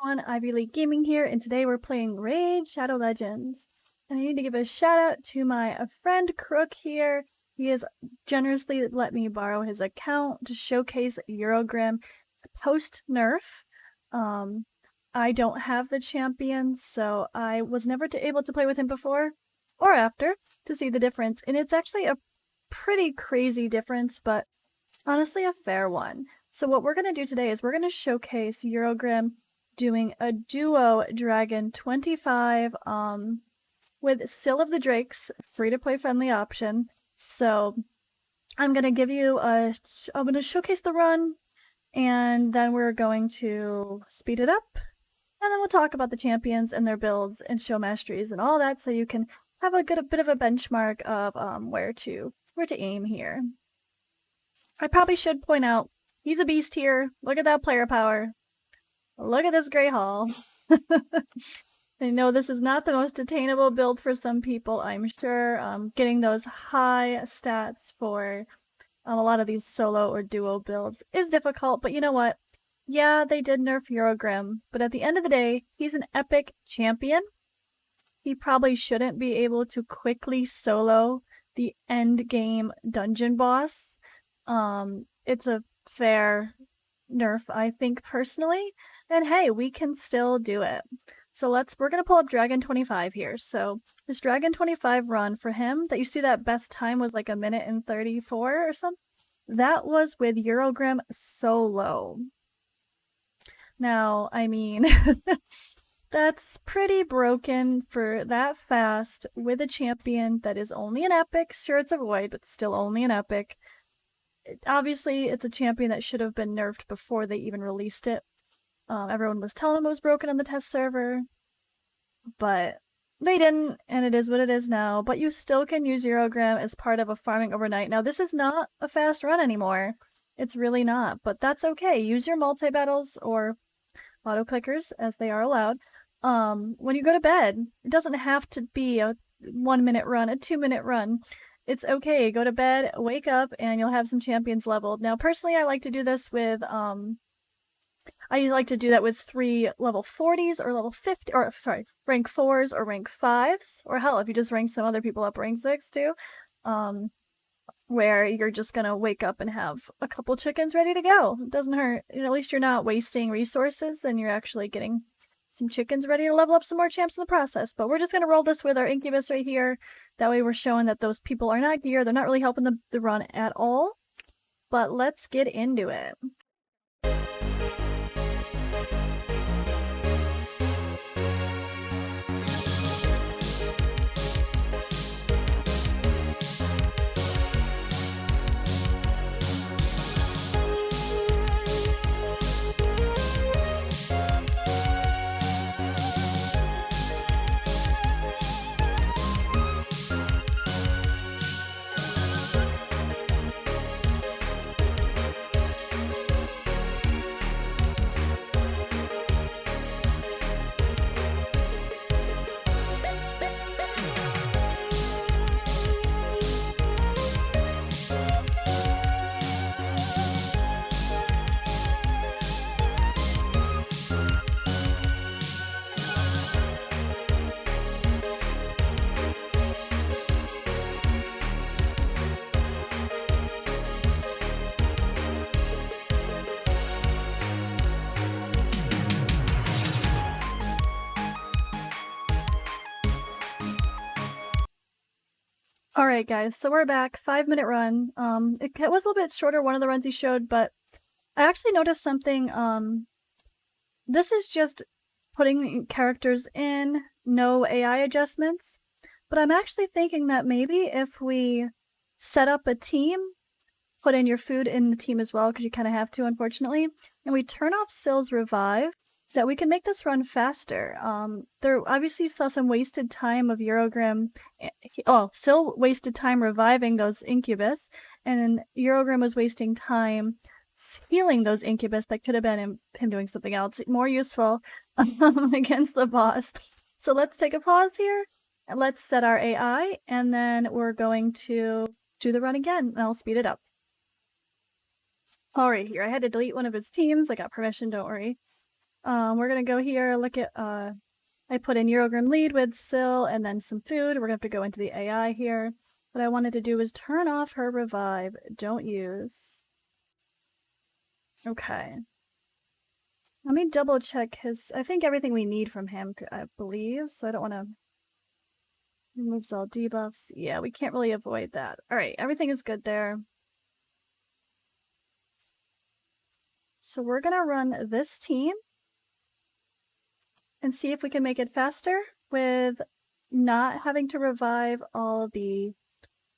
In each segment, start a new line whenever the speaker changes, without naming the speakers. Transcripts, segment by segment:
everyone, Ivy League Gaming here, and today we're playing Raid Shadow Legends. And I need to give a shout out to my friend Crook here. He has generously let me borrow his account to showcase Urogrim post-nerf. I don't have the champion, so I was never able to play with him before or after to see the difference. And it's actually a pretty crazy difference, but honestly a fair one. So what we're going to do today is we're going to showcase Urogrim doing a duo Dragon 25 with Scyl of the Drakes, free-to-play friendly option. So I'm going to give you I'm going to showcase the run, and then we're going to speed it up, and then we'll talk about the champions and their builds and show masteries and all that, so you can have a bit of a benchmark of where to aim here. I probably should point out, he's a beast here. Look at that player power. Look at this Grey Hall. I know this is not the most attainable build for some people, I'm sure. Getting those high stats for a lot of these solo or duo builds is difficult, but you know what? Yeah, they did nerf Urogrim, but at the end of the day, he's an epic champion. He probably shouldn't be able to quickly solo the end game dungeon boss. It's a fair nerf, I think, personally. And hey, we can still do it. So we're gonna pull up Dragon 25 here. So this Dragon 25 run for him, that you see that best time was like 1:34 or something, that was with Urogrim solo. Now, I mean, that's pretty broken for that fast with a champion that is only an epic. Sure, it's a void, but still only an epic. Obviously, it's a champion that should have been nerfed before they even released it. Everyone was telling them it was broken on the test server, but they didn't, and it is what it is now. But you still can use Urogrim as part of a farming overnight. Now, this is not a fast run anymore. It's really not, but that's okay. Use your multi-battles or auto-clickers, as they are allowed, when you go to bed. It doesn't have to be a 1-minute run, a 2-minute run. It's okay. Go to bed, wake up, and you'll have some champions leveled. Now, personally, I like to do this with, I like to do that with 3 level 40s or level 50, or sorry, rank 4s or rank 5s, or hell, if you just rank some other people up rank 6 too, where you're just gonna wake up and have a couple chickens ready to go. It doesn't hurt. At least you're not wasting resources, and you're actually getting some chickens ready to level up some more champs in the process. But we're just gonna roll this with our incubus right here. That way we're showing that those people are not geared. They're not really helping the run at all. But let's get into it. Alright guys, so we're back. 5-minute run. It was a little bit shorter, one of the runs he showed, but I actually noticed something. This is just putting characters in, no AI adjustments, but I'm actually thinking that maybe if we set up a team, put in your food in the team as well, because you kind of have to, unfortunately, and we turn off Syl's revive, that we can make this run faster. There obviously you saw some wasted time of Urogrim. Scyl wasted time reviving those incubus, and Urogrim was wasting time healing those incubus that could have been him doing something else more useful against the boss. So let's take a pause here, and let's set our AI, and then we're going to do the run again, and I'll speed it up. Alright, here, I had to delete one of his teams. I got permission, don't worry. We're gonna go here, look at, I put in Urogrim lead with Scyl and then some food. We're gonna have to go into the AI here. What I wanted to do is turn off her revive. Don't use. Okay. Let me double check his, I think everything we need from him, I believe, so I don't want to. Removes all debuffs. Yeah, we can't really avoid that. Alright, everything is good there. So we're gonna run this team and see if we can make it faster with not having to revive all the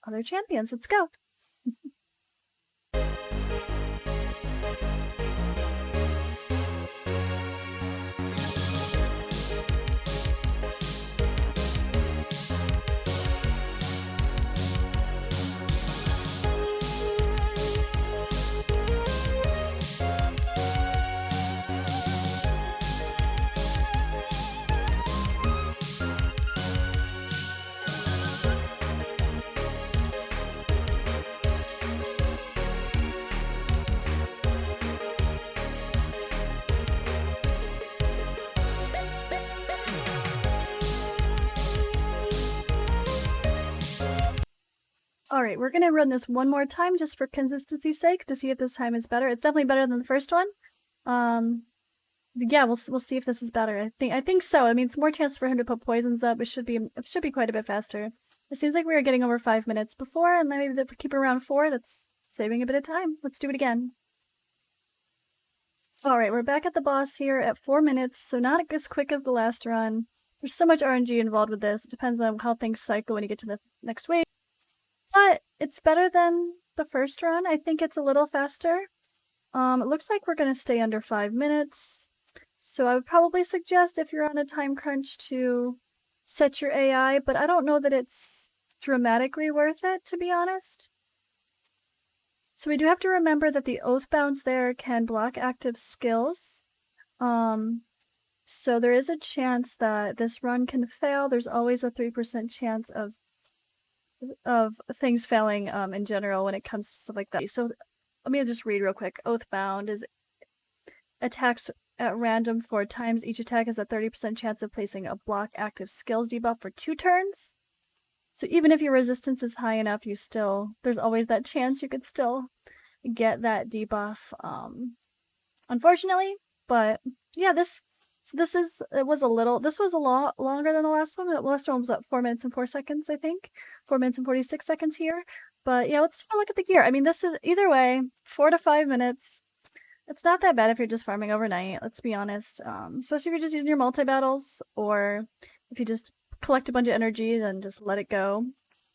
other champions. Let's go! Alright, we're gonna run this one more time just for consistency's sake to see if this time is better. It's definitely better than the first one. Yeah, we'll see if this is better. I think so. I mean, it's more chance for him to put poisons up. It should be quite a bit faster. It seems like we were getting over 5 minutes before, and then maybe if we keep it around 4, that's saving a bit of time. Let's do it again. Alright, we're back at the boss here at 4 minutes, so not as quick as the last run. There's so much RNG involved with this. It depends on how things cycle when you get to the next wave. But it's better than the first run. I think it's a little faster. It looks like we're going to stay under 5 minutes. So I would probably suggest if you're on a time crunch to set your AI, but I don't know that it's dramatically worth it, to be honest. So we do have to remember that the Oathbounds there can block active skills. So there is a chance that this run can fail. There's always a 3% chance of things failing in general when it comes to stuff like that. So let me just read real quick. Oathbound is attacks at random 4 times. Each attack has a 30% chance of placing a block active skills debuff for 2 turns. So even if your resistance is high enough, there's always that chance you could still get that debuff. Unfortunately, but yeah, this was a lot longer than the last one. The last one was at 4 minutes and 4 seconds, I think. 4 minutes and 46 seconds here. But yeah, let's take a look at the gear. I mean, this is either way, 4 to 5 minutes. It's not that bad if you're just farming overnight, let's be honest. Especially if you're just using your multi-battles, or if you just collect a bunch of energy and just let it go.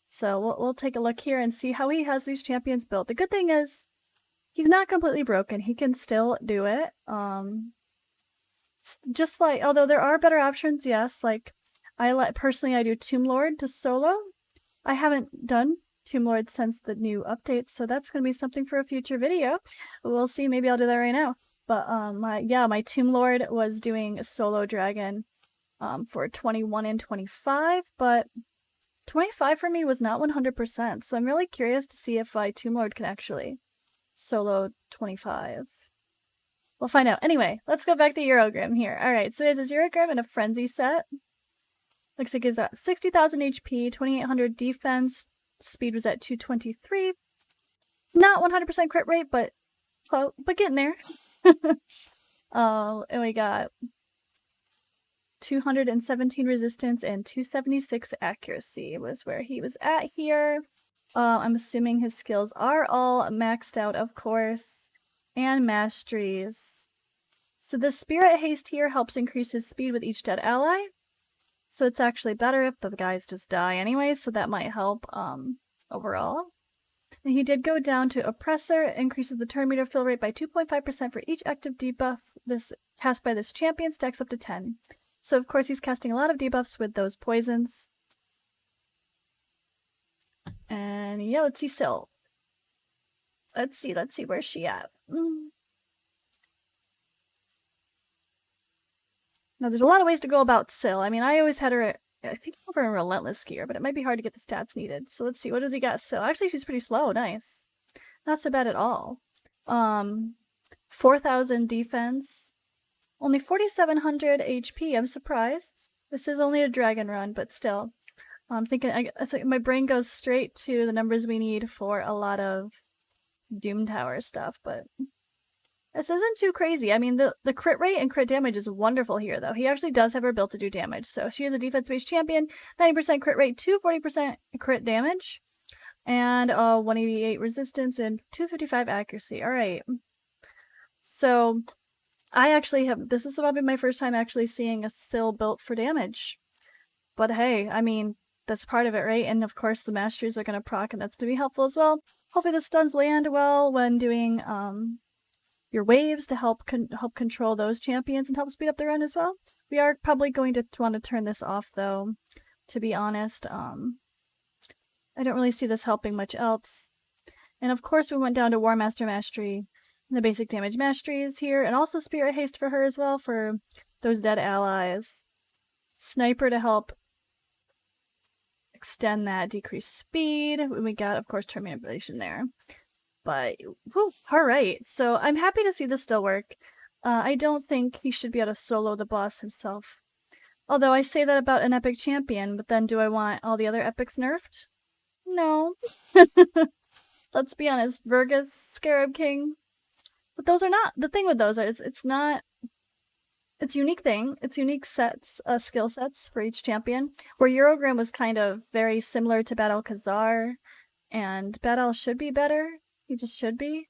So we'll take a look here and see how he has these champions built. The good thing is, he's not completely broken. He can still do it. Just like, although there are better options, yes. Like, personally, I do Tomb Lord to solo. I haven't done Tomb Lord since the new update, so that's gonna be something for a future video. We'll see. Maybe I'll do that right now. But my Tomb Lord was doing a solo dragon for 21 and 25, but 25 for me was not 100%. So I'm really curious to see if Tomb Lord can actually solo 25. We'll find out. Anyway, let's go back to Urogrim here. Alright, so it is Urogrim in a Frenzy set. Looks like he's at 60,000 HP, 2,800 defense, speed was at 223. Not 100% crit rate, but getting there. And we got 217 resistance and 276 accuracy was where he was at here. I'm assuming his skills are all maxed out, of course. And masteries. So the Spirit Haste here helps increase his speed with each dead ally. So it's actually better if the guys just die anyway, so that might help overall. And he did go down to Oppressor, increases the turn meter fill rate by 2.5% for each active debuff this cast by this champion, stacks up to 10. So of course he's casting a lot of debuffs with those poisons. And yeah, let's see Scyl. Let's see, where's she at? Now, there's a lot of ways to go about Scyl. I mean, I always had her, I think, over in Relentless gear, but it might be hard to get the stats needed. So let's see, what does he got? Scyl. Actually, she's pretty slow. Nice. Not so bad at all. 4,000 defense. Only 4,700 HP. I'm surprised. This is only a dragon run, but still. I'm thinking, my brain goes straight to the numbers we need for a lot of Doom Tower stuff, but this isn't too crazy. I mean, the crit rate and crit damage is wonderful here, though. He actually does have her built to do damage. So she is a defense-based champion, 90% crit rate, 240% crit damage, and 188 resistance and 255 accuracy. All right. So I actually have, this is probably my first time actually seeing a Scyl built for damage. But hey, I mean, that's part of it, right? And of course the masteries are going to proc, and that's to be helpful as well. Hopefully the stuns land well when doing your waves to help control those champions and help speed up the run as well. We are probably going to want to turn this off, though, to be honest. I don't really see this helping much else. And of course we went down to War Master Mastery, and the basic damage masteries here, and also Spirit Haste for her as well for those dead allies. Sniper to help extend that decreased speed. We got, of course, Turn Manipulation there. But, whew, alright, so I'm happy to see this still work. I don't think he should be able to solo the boss himself. Although I say that about an epic champion, but then do I want all the other epics nerfed? No. Let's be honest, Verga's Scarab King. But those are not, the thing with those is it's not, it's unique thing, it's unique sets, skill sets for each champion, where Urogrim was kind of very similar to Battle Khazar, and Battle should be better. He just should be.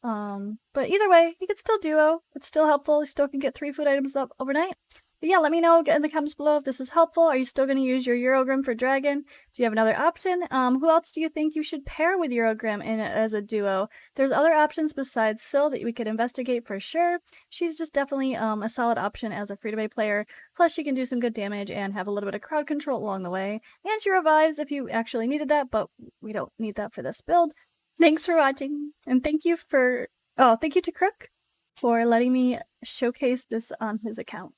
But either way, he could still duo. It's still helpful. He still can get 3 food items up overnight. But yeah, let me know in the comments below if this was helpful. Are you still going to use your Urogrim for Dragon? Do you have another option? Who else do you think you should pair with Urogrim as a duo? There's other options besides Scyl that we could investigate for sure. She's just definitely a solid option as a free-to-play player. Plus, she can do some good damage and have a little bit of crowd control along the way. And she revives if you actually needed that, but we don't need that for this build. Thanks for watching, and thank you to Crook for letting me showcase this on his account.